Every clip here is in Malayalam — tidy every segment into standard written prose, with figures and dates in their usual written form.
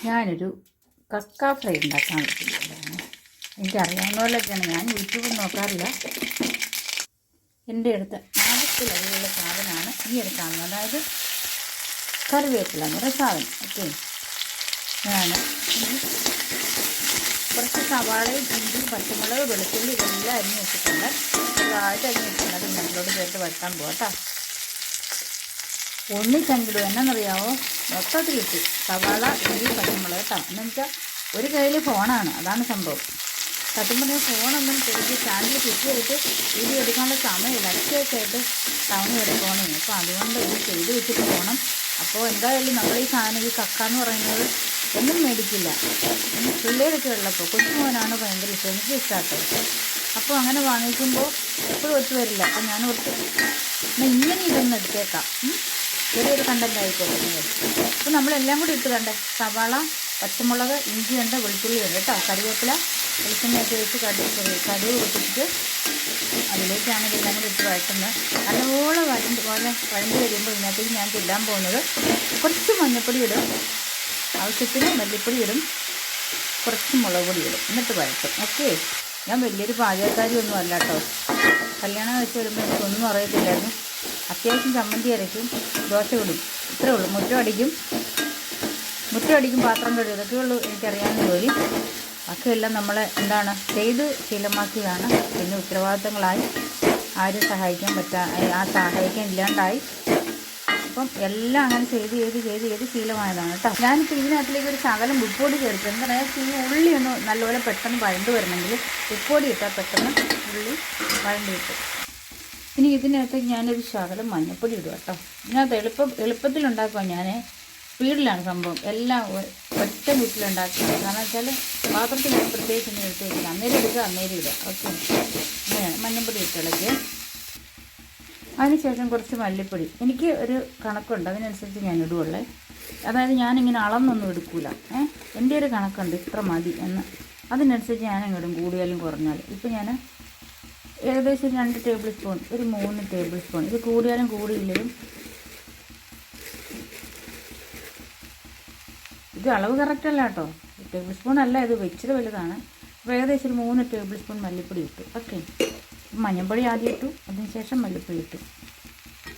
ഞാനൊരു കക്ക ഫ്രൈ ഉണ്ടാക്കാൻ വിളിക്കുന്നതാണ്. എനിക്കറിയാവുന്ന പോലെയൊക്കെയാണ്, ഞാൻ യൂട്യൂബിൽ നോക്കാറില്ല. എൻ്റെ അടുത്ത് ആവശ്യത്തിലുള്ള സാധനമാണ് ഈ എടുക്കാവുന്നത്, അതായത് കറിവേപ്പില എന്ന് പറയുന്ന സാധനം. ഓക്കെ, ഞാൻ കുറച്ച് സവാളയും ഇഞ്ചിയും പച്ചമുളക് വെളുത്തുള്ളി ഇതെല്ലാം അരിഞ്ഞ് വെച്ചിട്ടുണ്ട്. ചെറുതായിട്ട് അരിഞ്ഞ് വെച്ചിട്ടുണ്ട്. അത് ഇതിനകത്തോട്ട് ചേർത്ത് വെട്ടാൻ പോകട്ടോ. ഒന്നിച്ചെങ്കിലും എന്നറിയാമോ, മൊത്തത്തിലിട്ട് സവാള ഇഞ്ചി പച്ചമുളക് കേട്ടോ. എന്നു വെച്ചാൽ ഒരു കയ്യിൽ ഫോണാണ്, അതാണ് സംഭവം. സത്യം പറഞ്ഞാൽ ഫോണൊന്നും ശരിക്കും ചാനൽ ക്ലിക്ക് ചെയ്തിട്ട് വീഡിയോ എടുക്കാനുള്ള സമയമില്ല. അത്യാവശ്യമായിട്ട് ടൗണിൽ വരെ പോകണം. അപ്പോൾ അതുകൊണ്ട് ഇത് ചെയ്ത് വെച്ചിട്ട് പോകണം. അപ്പോൾ എന്തായാലും നമ്മൾ ഈ സാധനം, ഈ കക്ക എന്ന് പറയുന്നത് ഒന്നും മേടിക്കില്ല. പിള്ളേരൊക്കെ ഉള്ളപ്പോൾ കൊച്ചുമോനാണ് ഭയങ്കര ഇഷ്ടം, എനിക്ക് ഇഷ്ടമാട്ടോ. അപ്പോൾ അങ്ങനെ വാങ്ങിക്കുമ്പോൾ എപ്പോഴും ഒത്തു വരില്ല. അപ്പോൾ ഞാൻ ഓർത്ത് എന്നാൽ ഇങ്ങനെ ഇതൊന്നും എടുത്തേക്കാം, ചെറിയൊരു കണ്ടൻ്റ് ആയിക്കോട്ടെ. അപ്പോൾ നമ്മളെല്ലാം കൂടി ഇട്ട് കണ്ടേ, സവാള പച്ചമുളക് ഇഞ്ചിയുണ്ട് വെളുത്തുള്ളി ഉണ്ട് കേട്ടോ. കറിവേപ്പില വെളിച്ചെണ്ണയൊക്കെ വെച്ച് കടുക് പൊട്ടിച്ചിട്ട് അതിലേക്കാണ് ഇതെല്ലാം കൂടി ഇട്ട് വഴറ്റുന്നത്. നല്ലപോലെ വഴണ്ട് വരുമ്പോൾ ഇതിനകത്തേക്ക് ഞാൻ ഇടാൻ പോകുന്നത് കുറച്ച് മഞ്ഞൾപ്പൊടി ഇടും, ആവശ്യത്തിന് മല്ലിപ്പൊടി ഇടും, കുറച്ച് മുളക് പൊടി ഇടും, എന്നിട്ട് വഴറ്റും. ഓക്കെ, ഞാൻ വലിയൊരു പാചകക്കാരി ഒന്നും അല്ല കേട്ടോ. കല്യാണം വെച്ച് വരുമ്പോൾ എനിക്കൊന്നും അറിയത്തില്ലായിരുന്നു. അത്യാവശ്യം ചമ്മന്തി അരയ്ക്കും, ദോശ ഇടും, ഇത്രേ ഉള്ളൂ. മുറ്റം അടിക്കും, പാത്രം കഴുകും, ഇതൊക്കെ ഉള്ളൂ എനിക്കറിയാവുന്ന ജോലി. ബാക്കിയെല്ലാം നമ്മൾ ചെയ്ത് ശീലമാക്കിയതാണ്. പിന്നെ ഉത്തരവാദിത്തങ്ങളായി, ആരും സഹായിക്കാൻ ഇല്ലാണ്ടായി. അപ്പം എല്ലാം അങ്ങനെ ചെയ്ത് ശീലമായതാണ് കേട്ടോ. ഞാനിപ്പോൾ ഇതിനകത്തിലേക്ക് ഒരു ശകലം ഉപ്പൊടി ചേർക്കും. എന്താ പറയുക, ഈ ഉള്ളി ഒന്ന് നല്ലപോലെ പെട്ടെന്ന് വഴണ്ട് വരണമെങ്കിൽ ഉപ്പൊടി ഇട്ടാൽ പെട്ടെന്ന് ഉള്ളി വഴണ്ട് കിട്ടും. ഇനി ഇതിനകത്ത് ഞാനൊരു ശകലം മഞ്ഞൾപ്പൊടി ഇടും കേട്ടോ. ഇതിനകത്ത് എളുപ്പത്തിലുണ്ടാക്കുക. ഞാൻ സ്പീഡിലാണ് സംഭവം, എല്ലാം ഒറ്റ വീട്ടിലുണ്ടാക്കുന്നത്. കാരണം വെച്ചാൽ പാത്രത്തിൽ പ്രത്യേകിച്ച് ഒന്നും എടുത്ത് വയ്ക്കില്ല, അന്നേരം ഇടുക. ഓക്കെ, അങ്ങനെയാണ്. മഞ്ഞൾപ്പൊടി ഇട്ടിളക്കി അതിനുശേഷം കുറച്ച് മല്ലിപ്പൊടി. എനിക്ക് ഒരു കണക്കുണ്ട്, അതിനനുസരിച്ച് ഞാൻ ഇടുകയുള്ളേ. അതായത് ഞാനിങ്ങനെ അളന്നൊന്നും എടുക്കില്ല. എൻ്റെ ഒരു കണക്കുണ്ട്, ഇത്ര മതി എന്ന്. അതിനനുസരിച്ച് ഞാനങ്ങിടും, കൂടിയാലും കുറഞ്ഞാലും. ഇപ്പം ഞാൻ ഏകദേശം 2 ടേബിൾ സ്പൂൺ, ഒരു 3 ടേബിൾ സ്പൂൺ, ഇത് കൂടിയാലും കൂടിയില്ലെങ്കിലും ഇത് അളവ് കറക്റ്റല്ല കേട്ടോ. ടേബിൾ സ്പൂൺ അല്ല, ഇത് ഇച്ചിരി വലുതാണ്. അപ്പോൾ ഏകദേശം ഒരു 3 ടേബിൾ സ്പൂൺ മല്ലിപ്പൊടി ഇട്ടു. ഓക്കെ, മഞ്ഞൾപ്പൊടി ആദ്യം ഇട്ടു, അതിനുശേഷം മല്ലിപ്പൊടി ഇട്ടു.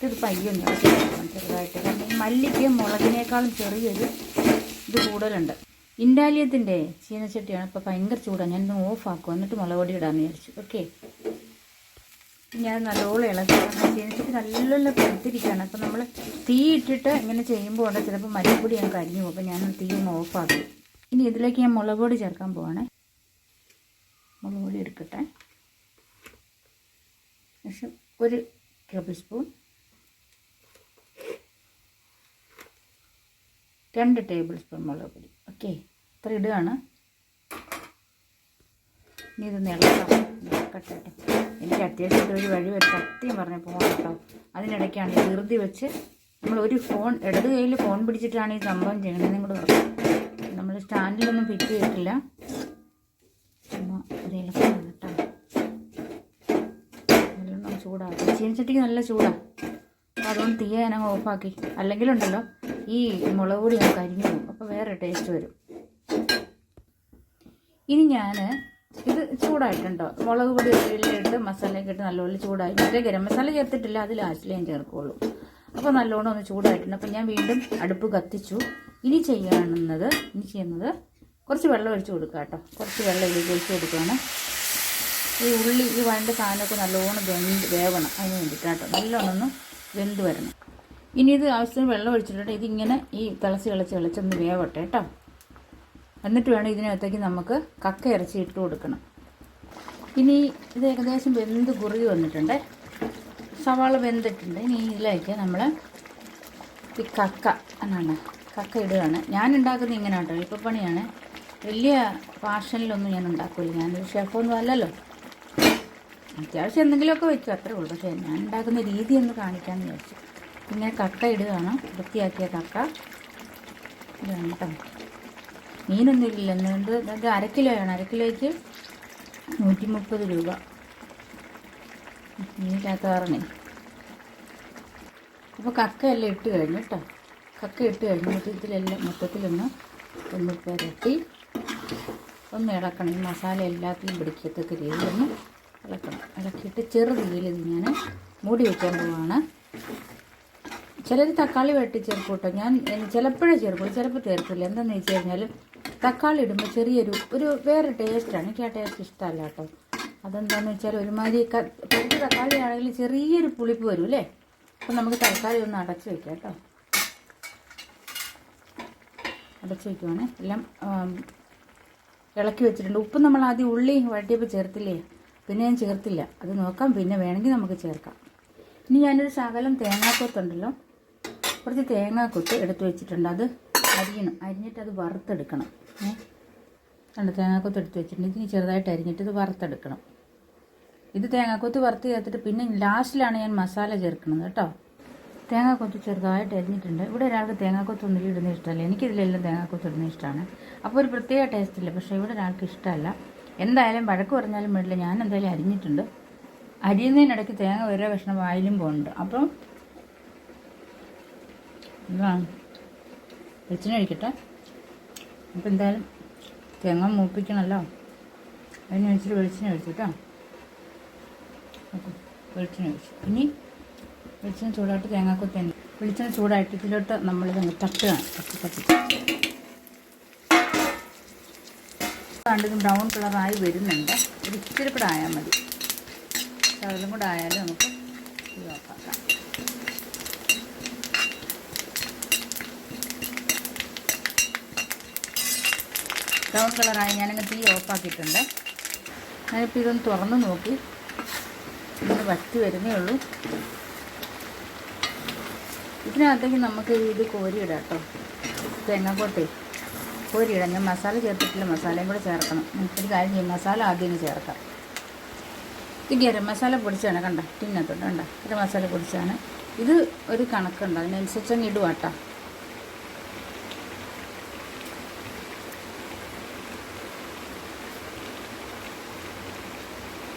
ഇത് പയ്യൊന്നും ചെറുതായിട്ട്. കാരണം ഈ മല്ലിക്ക് മുളകിനേക്കാളും ചെറിയൊരു ഇത് കൂടുതലുണ്ട്. ഇൻഡാലിയത്തിൻ്റെ ചീനച്ചട്ടിയാണ്. ഇപ്പോൾ ഭയങ്കര ചൂടാണ്, ഞാനിന്ന് ഓഫാക്കും, എന്നിട്ട് മുളക് പൊടി ഇടാമെന്ന് വിചാരിച്ചു. ഓക്കെ, ഞാൻ നല്ലോണം ഇളക്കി. ചീനച്ചട്ടി നല്ലോണം പെടുത്തിരിക്കുകയാണ്. അപ്പോൾ നമ്മൾ തീ ഇട്ടിട്ട് ഇങ്ങനെ ചെയ്യുമ്പോൾ ഉണ്ട് ചിലപ്പോൾ മല്ലിപ്പൊടി ഞാൻ കരിഞ്ഞു പോകും. അപ്പോൾ ഞാൻ തീ ഒന്ന് ഓഫാക്കും. ഇനി ഇതിലേക്ക് ഞാൻ മുളക് പൊടി ചേർക്കാൻ പോവാണ്. മുളക് പൊടി എടുക്കട്ടെ. ശേഷം 1 ടേബിൾ സ്പൂൺ, 2 ടേബിൾ സ്പൂൺ മുളക് പൊടി. ഓക്കെ, ഇത്ര ഇടുകയാണ്. ഇനി ഇത് ഇളക്കട്ടെ. എനിക്ക് അത്യാവശ്യമായിട്ട് ഒരു വഴി വരെ സത്യം പറഞ്ഞ് പോകണം കേട്ടോ. അതിനിടയ്ക്കാണ് ഈ ധൃതി വെച്ച് നമ്മൾ ഒരു ഫോൺ ഇടത് കയ്യിൽ ഫോൺ പിടിച്ചിട്ടാണ് ഈ സംഭവം ചെയ്യണമെന്നും കൂടെ പറഞ്ഞു. നമ്മൾ സ്റ്റാൻഡിലൊന്നും ഫിറ്റ് ചെയ്തിട്ടില്ല. ഇത് ഇളക്കണം കേട്ടോ. നല്ലോണം ചൂടാകും, ചീനച്ചട്ടിക്ക് നല്ല ചൂടാണ്. അപ്പോൾ അതുകൊണ്ട് തീ ഞാനങ്ങ് ഓഫാക്കി. അല്ലെങ്കിലുണ്ടല്ലോ ഈ മുളക് പൊടി ഞാൻ കരിഞ്ഞു പോകും, അപ്പോൾ വേറെ ടേസ്റ്റ് വരും. ഇനി ഞാൻ ഇത് ചൂടായിട്ടുണ്ടോ, മുളക് പൊടി ഇട്ട് മസാലയൊക്കെ ഇട്ട് നല്ലപോലെ ചൂടായി. മറ്റേ ഗരം മസാല ചേർത്തിട്ടില്ല, അത് ലാസ്റ്റിൽ ഞാൻ ചേർക്കുള്ളൂ. അപ്പോൾ നല്ലോണം ഒന്ന് ചൂടായിട്ടുണ്ട്. അപ്പോൾ ഞാൻ വീണ്ടും അടുപ്പ് കത്തിച്ചു. ഇനി ചെയ്യുന്നത് കുറച്ച് വെള്ളം ഒഴിച്ച് കൊടുക്കുക കേട്ടോ. കുറച്ച് വെള്ളം ഇതിലേക്ക് ഒഴിച്ച് കൊടുക്കുകയാണ്. ഈ ഉള്ളി ഈ വഴണ്ട സാധനമൊക്കെ നല്ലോണം വേവണം, അതിന് വേണ്ടിയിട്ട് കേട്ടോ. നല്ലോണം ഒന്ന് വെന്ത് വരണം. ഇനി ഇത് ആവശ്യത്തിന് വെള്ളം ഒഴിച്ചിട്ടുണ്ട്. ഇതിങ്ങനെ ഈ തിളച്ചൊന്ന് വേവട്ടെ കേട്ടോ. എന്നിട്ട് വേണം ഇതിനകത്തേക്ക് നമുക്ക് കക്ക ഇറച്ചി ഇട്ട് കൊടുക്കണം. ഇനി ഇത് ഏകദേശം വെന്ത് കുറുകി വന്നിട്ടുണ്ട്, സവാള വെന്തിട്ടുണ്ട്. ഇനി ഇതിലേക്ക് നമ്മൾ ഈ കക്ക ഇടുകയാണ്. ഞാൻ ഉണ്ടാക്കുന്നത് ഇങ്ങനെ കേട്ടോ, എളുപ്പപ്പണിയാണ്. വലിയ ഫാഷനിലൊന്നും ഞാൻ ഉണ്ടാക്കില്ല, ഞാനൊരു ഷെഫൊന്നും അല്ലല്ലോ. അത്യാവശ്യം എന്തെങ്കിലുമൊക്കെ വെച്ചു, അത്രേ ഉള്ളൂ. പക്ഷേ ഞാൻ ഉണ്ടാക്കുന്ന രീതി ഒന്ന് കാണിക്കാമെന്ന് വിചാരിച്ചു. ഇങ്ങനെ കക്ക ഇടുകയാണ്, വൃത്തിയാക്കിയ കക്ക ഇതാണ് കേട്ടോ. മീനൊന്നും ഇല്ല, എന്തുകൊണ്ട് ഇത് 1 കിലോയാണ്. 1 കിലോയ്ക്ക് 130 രൂപ. മീനില്ലാത്ത കാരണേ. അപ്പോൾ കക്കയെല്ലാം ഇട്ട് കഴിഞ്ഞു കേട്ടോ. കക്ക ഇട്ട് കഴിഞ്ഞിട്ട് ഇതിലെല്ലാം മൊത്തത്തിലൊന്ന് ഒന്ന് പുരട്ടി ഒന്ന് ഇളക്കണം. ഈ മസാല എല്ലാത്തിലും പിടിക്കത്തക്ക രീതിയിൽ ഒന്ന് ഇളക്കണം. ഇളക്കിയിട്ട് ചെറുതീയിൽ ഇത് ഞാൻ മൂടി വയ്ക്കാൻ പോവാണ്. ചിലർ തക്കാളി വെട്ടി ചേർക്കും കേട്ടോ. ഞാൻ ചിലപ്പോഴേ ചേർക്കുള്ളൂ, ചിലപ്പോൾ ചേർക്കില്ല. എന്താണെന്ന് വെച്ച് കഴിഞ്ഞാൽ തക്കാളി ഇടുമ്പോൾ ചെറിയൊരു വേറെ ടേസ്റ്റാണ്. എനിക്ക് ആ ടേസ്റ്റ് ഇഷ്ടമല്ല കേട്ടോ. അതെന്താണെന്ന് വെച്ചാൽ ഒരുമാതിരി കുറച്ച് തക്കാളി ആണെങ്കിൽ ചെറിയൊരു പുളിപ്പ് വരും അല്ലേ. അപ്പം നമുക്ക് തക്കാളി ഒന്ന് അടച്ച് വയ്ക്കാം കേട്ടോ. അടച്ച് വയ്ക്കുവാണ്. എല്ലാം ഇളക്കി വെച്ചിട്ടുണ്ട്. ഉപ്പ് നമ്മൾ ആദ്യം ഉള്ളി വഴറ്റിയപ്പോൾ ചേർത്തില്ലേ, പിന്നെ ഞാൻ ചേർത്തില്ല. അത് നോക്കാം, പിന്നെ വേണമെങ്കിൽ നമുക്ക് ചേർക്കാം. ഇനി ഞാനൊരു ശകലം തേങ്ങാക്കൊത്തുണ്ടല്ലോ, കുറച്ച് തേങ്ങാക്കൊത്ത് എടുത്ത് വെച്ചിട്ടുണ്ട്. അത് അരിഞ്ഞിട്ട് അത് വറുത്തെടുക്കണം. കണ്ട് തേങ്ങാക്കൊത്ത് എടുത്ത് വെച്ചിട്ടുണ്ട്. ഇതിന് ചെറുതായിട്ട് അരിഞ്ഞിട്ട് ഇത് വറുത്തെടുക്കണം. ഇത് തേങ്ങാക്കൊത്ത് വറുത്ത് ചേർത്തിട്ട് പിന്നെ ലാസ്റ്റിലാണ് ഞാൻ മസാല ചേർക്കുന്നത് കേട്ടോ. തേങ്ങാക്കൊത്ത് ചെറുതായിട്ട് അരിഞ്ഞിട്ടുണ്ട്. ഇവിടെ ഒരാൾക്ക് തേങ്ങാക്കൊത്തൊന്നും ഇടുന്ന ഇഷ്ടമല്ല. എനിക്കിതിലെല്ലാം തേങ്ങാക്കൊത്ത് ഇടുന്ന ഇഷ്ടമാണ്. അപ്പോൾ ഒരു പ്രത്യേക ടേസ്റ്റില്ല. പക്ഷേ ഇവിടെ ഒരാൾക്ക് ഇഷ്ടമല്ല. എന്തായാലും വഴക്ക് പറഞ്ഞാലും വേണ്ടില്ല, ഞാൻ എന്തായാലും അരിഞ്ഞിട്ടുണ്ട്. അരിയുന്നതിനിടയ്ക്ക് തേങ്ങ വരെ കഷ്ണം വായിലും പോകുന്നുണ്ട്. അപ്പം എന്താണ് വെളിച്ചെണ്ണ ഒഴിക്കട്ടെ. അപ്പം എന്തായാലും തേങ്ങ മൂപ്പിക്കണമല്ലോ, അതിന് വെച്ചിട്ട് വെളിച്ചെണ്ണ ഒഴിച്ചു കേട്ടോ. വെളിച്ചെണ്ണ ഒഴിച്ചു. ഇനി വെളിച്ചെണ്ണ ചൂടായിട്ട് തേങ്ങാക്കൊത്ത് തന്നെ വെളിച്ചെണ്ണ ചൂടായിട്ട് ഇതിലോട്ട് നമ്മളിത് തട്ടുകയാണ്. തട്ടി കണ്ടതും ബ്രൗൺ കളറായി വരുന്നുണ്ട്. ഒരു ഇച്ചിരി കൂടെ ആയാൽ മതി. അതിലും കൂടെ ആയാലും നമുക്ക് ഇത് ഓഫാക്കാം. ബ്രൗൺ കളറായി ഞാനങ്ങ് തീ ഓഫാക്കിയിട്ടുണ്ട്. ഞാനിപ്പോൾ ഇതൊന്ന് തുറന്ന് നോക്കി, ഇങ്ങനെ വറ്റി വരുന്നേ ഉള്ളൂ. ഇതിനകത്തേക്ക് നമുക്ക് ഇത് കോരിയിടാം കേട്ടോ. തേങ്ങാക്കൊട്ടേ കോരിയിടാം. ഞാൻ മസാല ചേർത്തിട്ടില്ല, മസാലയും കൂടെ ചേർക്കണം. നമുക്കൊരു കാര്യം ചെയ്യും, മസാല ആദ്യം ചേർക്കാം. ഇത് ഗരം മസാല പൊടിച്ചാണ്, കണ്ട ടിന്നകത്തോട്ട് കണ്ട ഗരം മസാല പൊടിച്ചാണ്. ഇത് ഒരു കണക്കുണ്ട്, അതിനനുസരിച്ച് അങ്ങ് ഇടുക കേട്ടോ.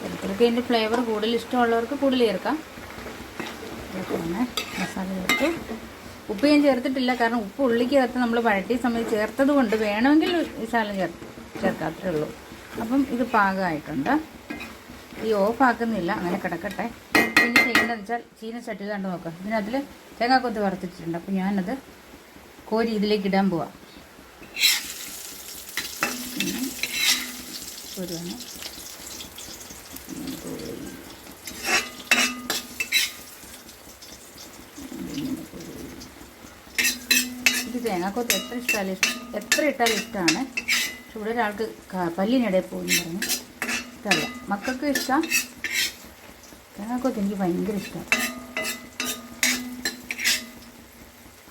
ഓരോരുത്തർക്ക് ഇതിൻ്റെ ഫ്ലേവർ കൂടുതൽ ഇഷ്ടമുള്ളവർക്ക് കൂടുതൽ ചേർക്കാം. പിന്നെ മസാല ചേർത്ത് ഉപ്പ് ഞാൻ ചേർത്തിട്ടില്ല, കാരണം ഉപ്പ് ഉള്ളിക്ക് ചേർത്ത് നമ്മൾ വഴറ്റിയ സമയത്ത് ചേർത്തത് കൊണ്ട് വേണമെങ്കിൽ ഈ ശാലം ചേർക്കാത്രേ ഉള്ളൂ. അപ്പം ഇത് പാകമായിട്ടുണ്ട്. ഈ ഓഫാക്കുന്നില്ല, അങ്ങനെ കിടക്കട്ടെ. ഇനി ചെയ്യുന്നതെന്ന് വെച്ചാൽ ചീനച്ചട്ടി കണ്ട് നോക്കാം. ഇതിനകത്തിൽ തേങ്ങാക്കൊത്ത് വറുത്തിട്ടുണ്ട്. അപ്പം ഞാനത് കോരി ഇതിലേക്ക് ഇടാൻ പോവാം. കോരുവാണ്. ഇത് തേങ്ങാക്കൊത്ത് എത്ര ഇട്ടാലും ഇഷ്ടമാണ്. പക്ഷെ ഇവിടെ ഒരാൾക്ക് പല്ലിനിടയിൽ പോകുന്നു പറഞ്ഞു ഇഷ്ടമല്ല. മക്കൾക്ക് ഇഷ്ടം, തേങ്ങാക്കൊത്ത് എനിക്ക് ഭയങ്കര ഇഷ്ടമാണ്.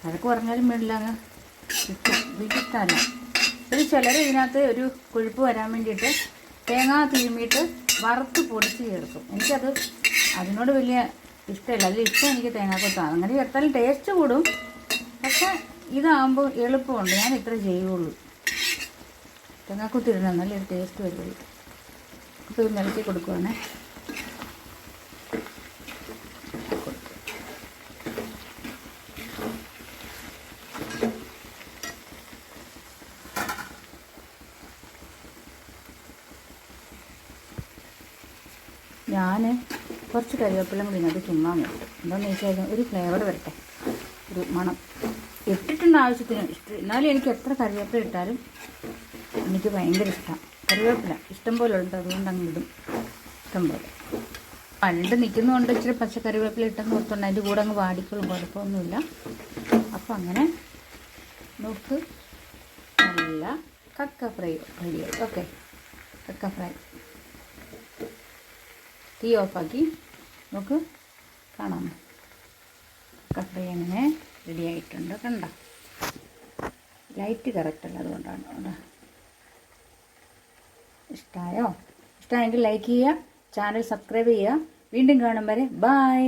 അതൊക്കെ പറഞ്ഞാലും വേണ്ടില്ല, അങ്ങ് ഇഷ്ടമല്ല. ഒരു ചിലർ ഇതിനകത്ത് ഒരു കൊഴുപ്പ് വരാൻ വേണ്ടിയിട്ട് തേങ്ങ തിരുമ്മിയിട്ട് വറുത്ത് പൊടിച്ച് ചേർക്കും. എനിക്കത് അതിനോട് വലിയ ഇഷ്ടമില്ല. അതിൽ ഇഷ്ടം എനിക്ക് തേങ്ങാക്കൊത്താണ്. അങ്ങനെ ചേർത്താലും ടേസ്റ്റ് കൂടും. പക്ഷെ ഇതാകുമ്പോൾ എളുപ്പമുണ്ട്. ഞാൻ ഇത്ര ചെയ്യുള്ളൂ. തേങ്ങാക്കൊത്തിരുന്ന നല്ലൊരു ടേസ്റ്റ് വരുള്ളൂ. അപ്പോൾ ഇത് നിലക്കി കൊടുക്കുവാണേ. ഞാൻ കുറച്ച് കരിവേപ്പില കൂടി ഇതിനകത്ത് ചുമ്മാ ഇട്ടു. എന്താണെന്ന് വെച്ചാൽ ഒരു ഫ്ലേവർ വരട്ടെ, ഒരു മണം. ഇട്ടിട്ടുണ്ട് ആവശ്യത്തിന്. എന്നാലും എനിക്ക് എത്ര കറിവേപ്പില ഇട്ടാലും എനിക്ക് ഭയങ്കര ഇഷ്ടമാണ് കറിവേപ്പില. ഇഷ്ടം പോലെ ഉണ്ട്, അതുകൊണ്ട് അങ്ങ് ഇടും ഇഷ്ടം പോലെ. പണ്ട് നിൽക്കുന്നതുകൊണ്ട് ഇച്ചിരി പച്ചക്കറിവേപ്പില ഇട്ടെന്ന് ഓർത്തുകൊണ്ട് അതിൻ്റെ കൂടെ അങ്ങ് വാടിക്കോളും, കുഴപ്പമൊന്നുമില്ല. അപ്പം അങ്ങനെ നോക്ക്, നല്ല കക്ക ഫ്രൈ റെഡി. ഓക്കെ, കക്ക ഫ്രൈ തീ ഓഫാക്കി നോക്ക്, കാണാമോ കക്ക ഫ്രൈ അങ്ങനെ റെഡി ആയിട്ടുണ്ട്. കണ്ട ലൈറ്റ് കറക്റ്റല്ല, അതുകൊണ്ടാണ്. കേട്ടോ, ഇഷ്ടമായോ? ഇഷ്ടമായെങ്കിൽ ലൈക്ക് ചെയ്യുക, ചാനൽ സബ്സ്ക്രൈബ് ചെയ്യുക. വീണ്ടും കാണും വരെ ബൈ.